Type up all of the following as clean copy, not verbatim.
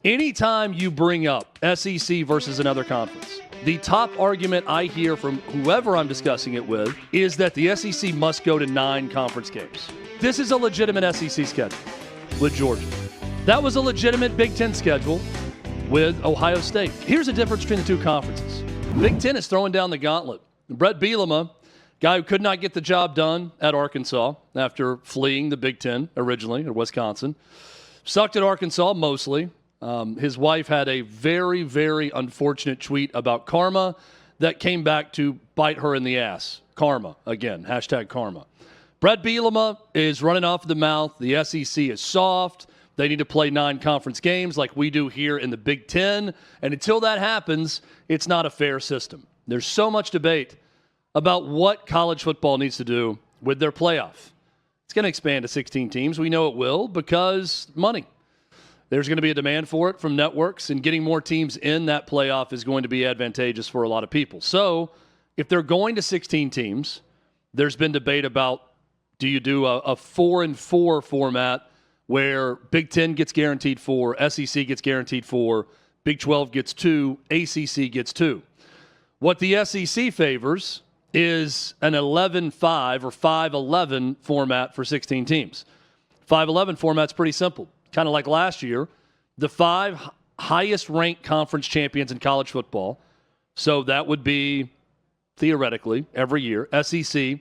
Anytime you bring up SEC versus another conference, the top argument I hear from whoever I'm discussing it with is that the SEC must go to 9 conference games. This is a legitimate SEC schedule with Georgia. That was a legitimate Big Ten schedule with Ohio State. Here's the difference between the two conferences. Big Ten is throwing down the gauntlet. Brett Bielema, guy who could not get the job done at Arkansas after fleeing the Big Ten originally, or Wisconsin, sucked at Arkansas mostly. His wife had a very, very unfortunate tweet about karma that came back to bite her in the ass. Karma, again, hashtag karma. Brett Bielema is running off the mouth. The SEC is soft. They need to play 9 conference games like we do here in the Big Ten. And until that happens, it's not a fair system. There's so much debate about what college football needs to do with their playoff. It's going to expand to 16 teams. We know it will because money. There's going to be a demand for it from networks, and getting more teams in that playoff is going to be advantageous for a lot of people. So if they're going to 16 teams, there's been debate about, do you do a 4-4 format where Big Ten gets guaranteed 4, SEC gets guaranteed 4, Big 12 gets 2, ACC gets 2. What the SEC favors is an 11-5 or 5-11 format for 16 teams. 5-11 format's pretty simple. Kind of like last year, the 5 highest-ranked conference champions in college football. So that would be, theoretically, every year, SEC,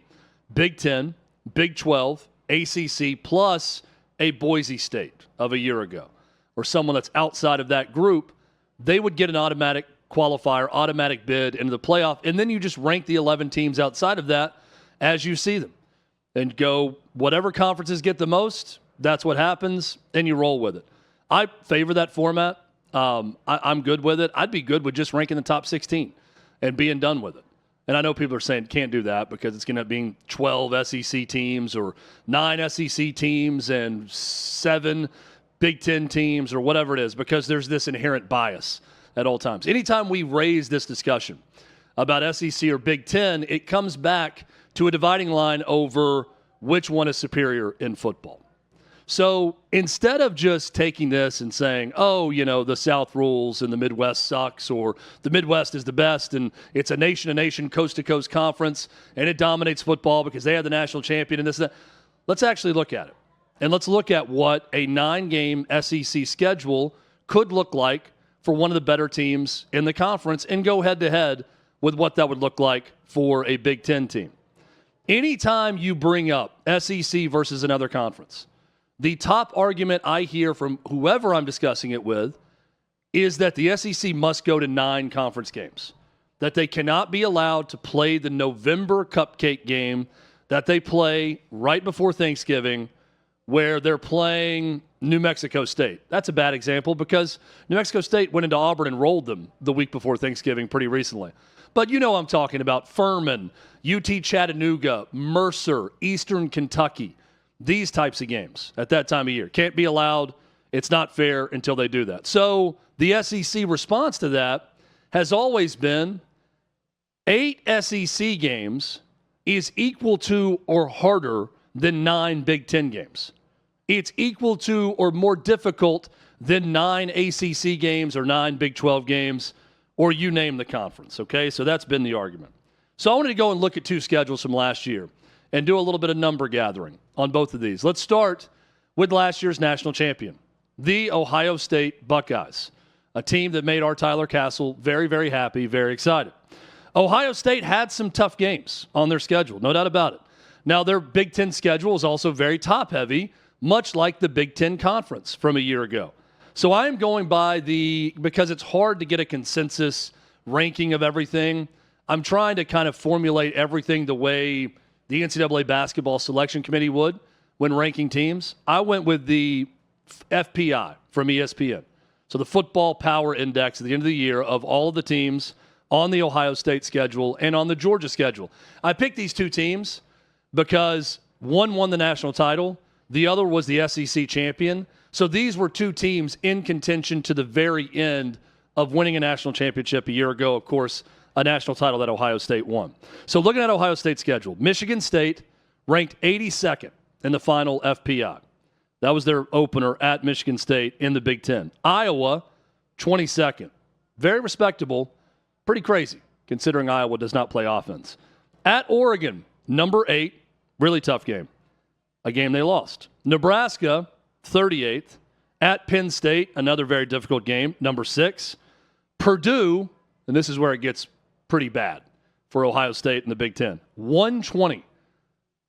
Big 10, Big 12, ACC, plus a Boise State of a year ago, or someone that's outside of that group. They would get an automatic qualifier, automatic bid into the playoff, and then you just rank the 11 teams outside of that as you see them and go, whatever conferences get the most, that's what happens, and you roll with it. I favor that format. I'm good with it. I'd be good with just ranking the top 16 and being done with it. And I know people are saying can't do that because it's going to be 12 SEC teams or 9 SEC teams and 7 Big Ten teams or whatever it is, because there's this inherent bias at all times. Anytime we raise this discussion about SEC or Big Ten, it comes back to a dividing line over which one is superior in football. So instead of just taking this and saying, oh, you know, the South rules and the Midwest sucks, or the Midwest is the best and it's a nation-to-nation, coast-to-coast conference and it dominates football because they have the national champion and this and that, let's actually look at it. And let's look at what a 9-game SEC schedule could look like for one of the better teams in the conference and go head-to-head with what that would look like for a Big Ten team. Anytime you bring up SEC versus another conference, the top argument I hear from whoever I'm discussing it with is that the SEC must go to 9 conference games, that they cannot be allowed to play the November cupcake game that they play right before Thanksgiving where they're playing New Mexico State. That's a bad example because New Mexico State went into Auburn and rolled them the week before Thanksgiving pretty recently. But you know I'm talking about Furman, UT Chattanooga, Mercer, Eastern Kentucky. These types of games at that time of year can't be allowed. It's not fair until they do that. So the SEC response to that has always been 8 SEC games is equal to or harder than 9 Big Ten games. It's equal to or more difficult than 9 ACC games or 9 Big 12 games, or you name the conference, okay? So that's been the argument. So I wanted to go and look at 2 schedules from last year and do a little bit of number gathering on both of these. Let's start with last year's national champion, the Ohio State Buckeyes, a team that made our Tyler Castle very, very happy, very excited. Ohio State had some tough games on their schedule, no doubt about it. Now, their Big Ten schedule is also very top-heavy, much like the Big Ten Conference from a year ago. So I am going by because it's hard to get a consensus ranking of everything, I'm trying to kind of formulate everything the way the NCAA Basketball Selection Committee would when ranking teams. I went with the FPI from ESPN. So the Football Power Index at the end of the year of all of the teams on the Ohio State schedule and on the Georgia schedule. I picked these 2 teams because one won the national title, the other was the SEC champion. So these were 2 teams in contention to the very end of winning a national championship a year ago. Of course, a national title that Ohio State won. So looking at Ohio State's schedule, Michigan State ranked 82nd in the final FPI. That was their opener at Michigan State in the Big Ten. Iowa 22nd. Very respectable. Pretty crazy, considering Iowa does not play offense. At Oregon, number 8. Really tough game. A game they lost. Nebraska, 38th. At Penn State, another very difficult game, number 6. Purdue, and this is where it gets pretty bad for Ohio State in the Big Ten. 120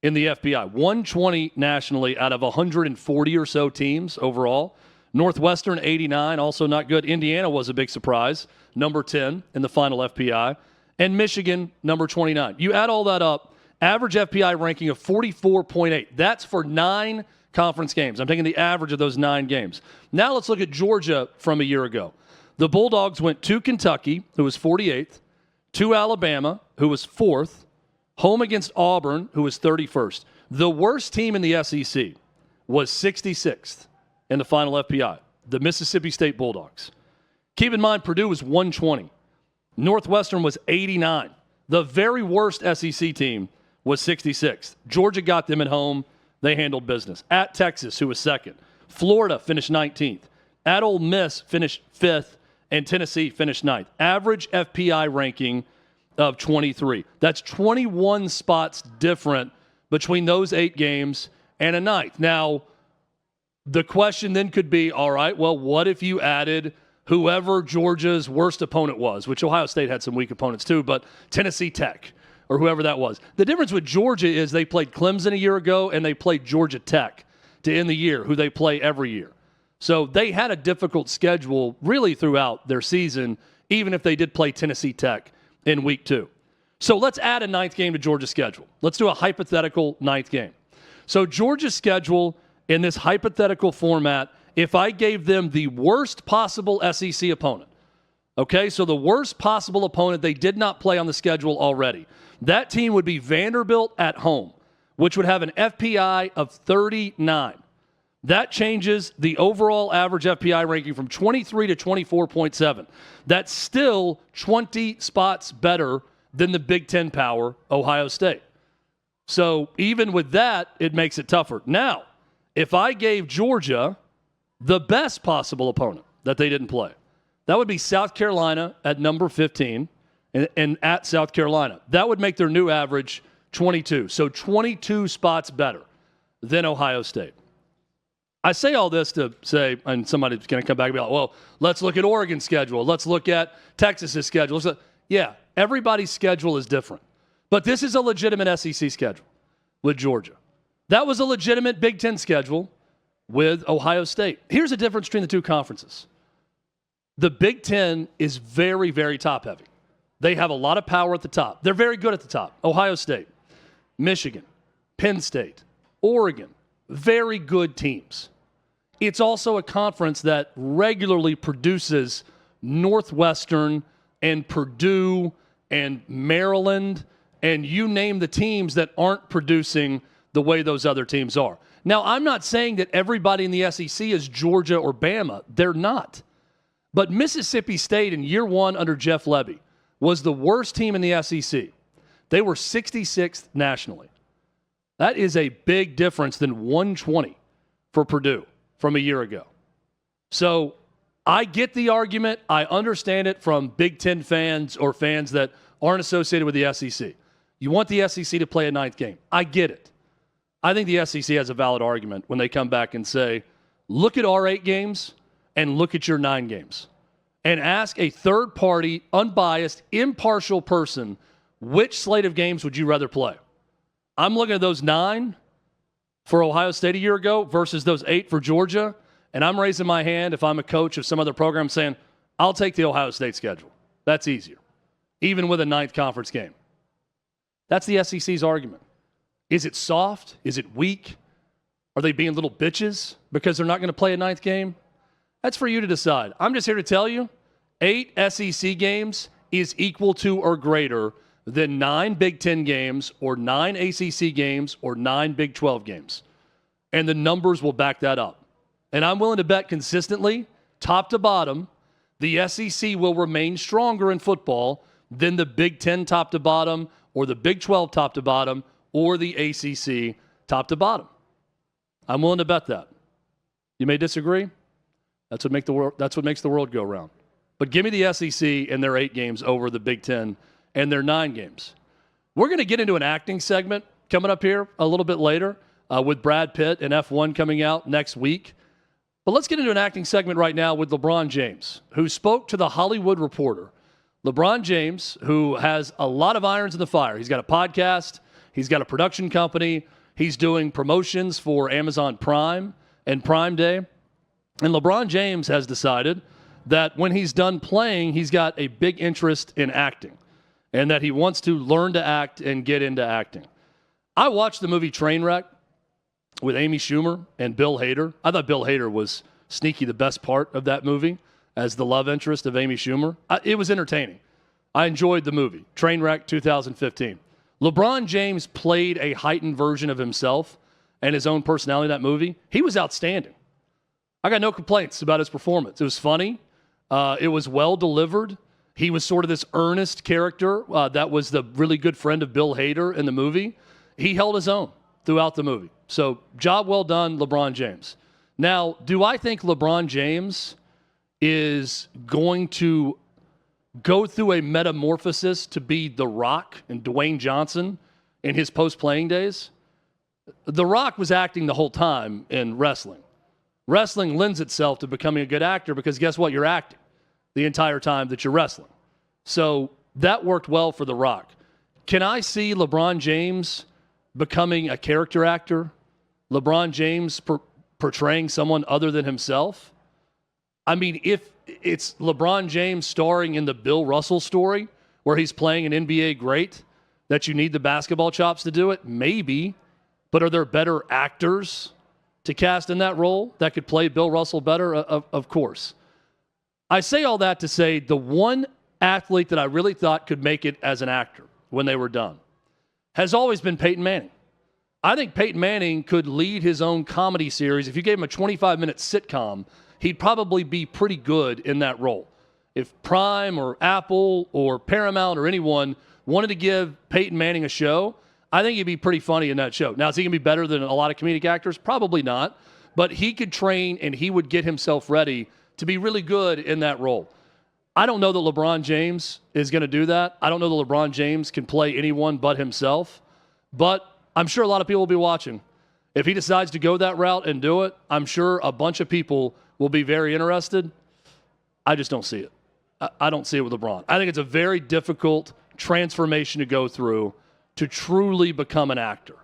in the FBI. 120 nationally out of 140 or so teams overall. Northwestern, 89, also not good. Indiana was a big surprise, number 10 in the final FPI. And Michigan, number 29. You add all that up, average FPI ranking of 44.8. That's for 9 conference games. I'm taking the average of those 9 games. Now let's look at Georgia from a year ago. The Bulldogs went to Kentucky, who was 48th, to Alabama, who was 4th, home against Auburn, who was 31st. The worst team in the SEC was 66th in the final FPI, the Mississippi State Bulldogs. Keep in mind, Purdue was 120. Northwestern was 89. The very worst SEC team was 66th. Georgia got them at home. They handled business. At Texas, who was 2nd. Florida finished 19th. At Ole Miss finished 5th. And Tennessee finished 9th. Average FPI ranking of 23. That's 21 spots different between those 8 games and a 9th. Now, the question then could be, all right, well, what if you added whoever Georgia's worst opponent was, which Ohio State had some weak opponents too, but Tennessee Tech or whoever that was. The difference with Georgia is they played Clemson a year ago and they played Georgia Tech to end the year, who they play every year. So they had a difficult schedule really throughout their season, even if they did play Tennessee Tech in week 2. So let's add a 9th game to Georgia's schedule. Let's do a hypothetical 9th game. So Georgia's schedule in this hypothetical format, if I gave them the worst possible SEC opponent, okay, so the worst possible opponent they did not play on the schedule already, that team would be Vanderbilt at home, which would have an FPI of 39. That changes the overall average FPI ranking from 23 to 24.7. That's still 20 spots better than the Big Ten power, Ohio State. So even with that, it makes it tougher. Now, if I gave Georgia the best possible opponent that they didn't play, that would be South Carolina at number 15 and at South Carolina. That would make their new average 22. So 22 spots better than Ohio State. I say all this to say, and somebody's going to come back and be like, well, let's look at Oregon's schedule. Let's look at Texas's schedule. Yeah, everybody's schedule is different. But this is a legitimate SEC schedule with Georgia. That was a legitimate Big Ten schedule with Ohio State. Here's the difference between the two conferences. The Big Ten is very, very top-heavy. They have a lot of power at the top. They're very good at the top. Ohio State, Michigan, Penn State, Oregon, very good teams. It's also a conference that regularly produces Northwestern and Purdue and Maryland, and you name the teams that aren't producing the way those other teams are. Now, I'm not saying that everybody in the SEC is Georgia or Bama. They're not. But Mississippi State in year 1 under Jeff Lebby was the worst team in the SEC. They were 66th nationally. That is a big difference than 120 for Purdue from a year ago. So I get the argument. I understand it from Big Ten fans or fans that aren't associated with the SEC. You want the SEC to play a 9th game. I get it. I think the SEC has a valid argument when they come back and say, look at our 8 games and look at your 9 games. And ask a third-party, unbiased, impartial person, which slate of games would you rather play? I'm looking at those 9 for Ohio State a year ago versus those 8 for Georgia, and I'm raising my hand if I'm a coach of some other program saying, I'll take the Ohio State schedule. That's easier, even with a 9th conference game. That's the SEC's argument. Is it soft? Is it weak? Are they being little bitches because they're not going to play a 9th game? That's for you to decide. I'm just here to tell you, 8 SEC games is equal to or greater than 9 Big Ten games or 9 ACC games or 9 Big 12 games. And the numbers will back that up. And I'm willing to bet consistently, top to bottom, the SEC will remain stronger in football than the Big Ten top to bottom or the Big 12 top to bottom or the ACC top to bottom. I'm willing to bet that. You may disagree. That's what makes the world go round. But give me the SEC and their 8 games over the Big Ten and their 9 games. We're going to get into an acting segment coming up here a little bit later with Brad Pitt and F1 coming out next week. But let's get into an acting segment right now with LeBron James, who spoke to The Hollywood Reporter. LeBron James, who has a lot of irons in the fire. He's got a podcast. He's got a production company. He's doing promotions for Amazon Prime and Prime Day. And LeBron James has decided that when he's done playing, he's got a big interest in acting and that he wants to learn to act and get into acting. I watched the movie Trainwreck with Amy Schumer and Bill Hader. I thought Bill Hader was sneaky the best part of that movie as the love interest of Amy Schumer. It was entertaining. I enjoyed the movie, Trainwreck 2015. LeBron James played a heightened version of himself and his own personality in that movie. He was outstanding. I got no complaints about his performance. It was funny. It was well delivered. He was sort of this earnest character that was the really good friend of Bill Hader in the movie. He held his own throughout the movie. So, job well done, LeBron James. Now, do I think LeBron James is going to go through a metamorphosis to be The Rock and Dwayne Johnson in his post-playing days? The Rock was acting the whole time in wrestling. Wrestling lends itself to becoming a good actor because guess what? You're acting the entire time that you're wrestling. So that worked well for The Rock. Can I see LeBron James becoming a character actor? LeBron James portraying someone other than himself? I mean, if it's LeBron James starring in the Bill Russell story where he's playing an NBA great, that you need the basketball chops to do it, maybe. But are there better actors to cast in that role that could play Bill Russell better? Of course. I say all that to say the one athlete that I really thought could make it as an actor when they were done has always been Peyton Manning. I think Peyton Manning could lead his own comedy series. If you gave him a 25-minute sitcom, he'd probably be pretty good in that role. If Prime or Apple or Paramount or anyone wanted to give Peyton Manning a show, I think he'd be pretty funny in that show. Now, is he going to be better than a lot of comedic actors? Probably not. But he could train and he would get himself ready to be really good in that role. I don't know that LeBron James is going to do that. I don't know that LeBron James can play anyone but himself. But I'm sure a lot of people will be watching. If he decides to go that route and do it, I'm sure a bunch of people will be very interested. I just don't see it. I don't see it with LeBron. I think it's a very difficult transformation to go through to truly become an actor.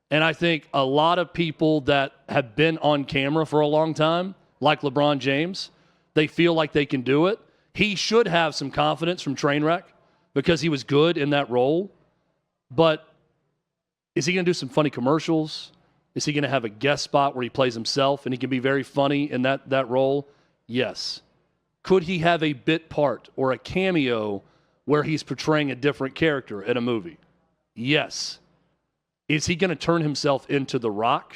And I think a lot of people that have been on camera for a long time, like LeBron James, they feel like they can do it. He should have some confidence from Trainwreck because he was good in that role. But is he going to do some funny commercials? Is he going to have a guest spot where he plays himself and he can be very funny in that role? Yes. Could he have a bit part or a cameo where he's portraying a different character in a movie? Yes. Is he going to turn himself into The Rock?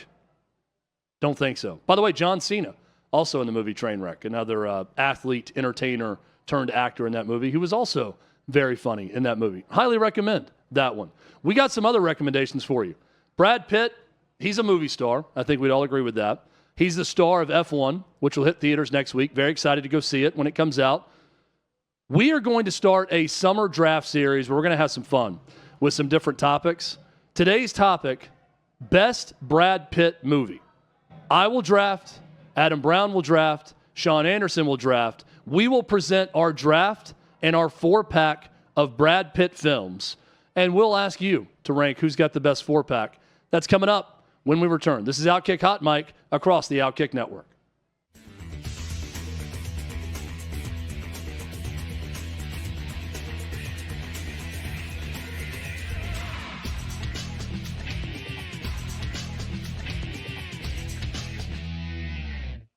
Don't think so. By the way, John Cena, also in the movie Trainwreck, another athlete, entertainer, turned actor in that movie. He was also very funny in that movie. Highly recommend that one. We got some other recommendations for you. Brad Pitt, he's a movie star. I think we'd all agree with that. He's the star of F1, which will hit theaters next week. Very excited to go see it when it comes out. We are going to start a summer draft series where we're going to have some fun with some different topics. Today's topic, best Brad Pitt movie. I will draft, Adam Brown will draft, Sean Anderson will draft. We will present our draft and our 4-pack of Brad Pitt films, and we'll ask you to rank who's got the best 4-pack. That's coming up when we return. This is OutKick Hot Mic across the OutKick Network.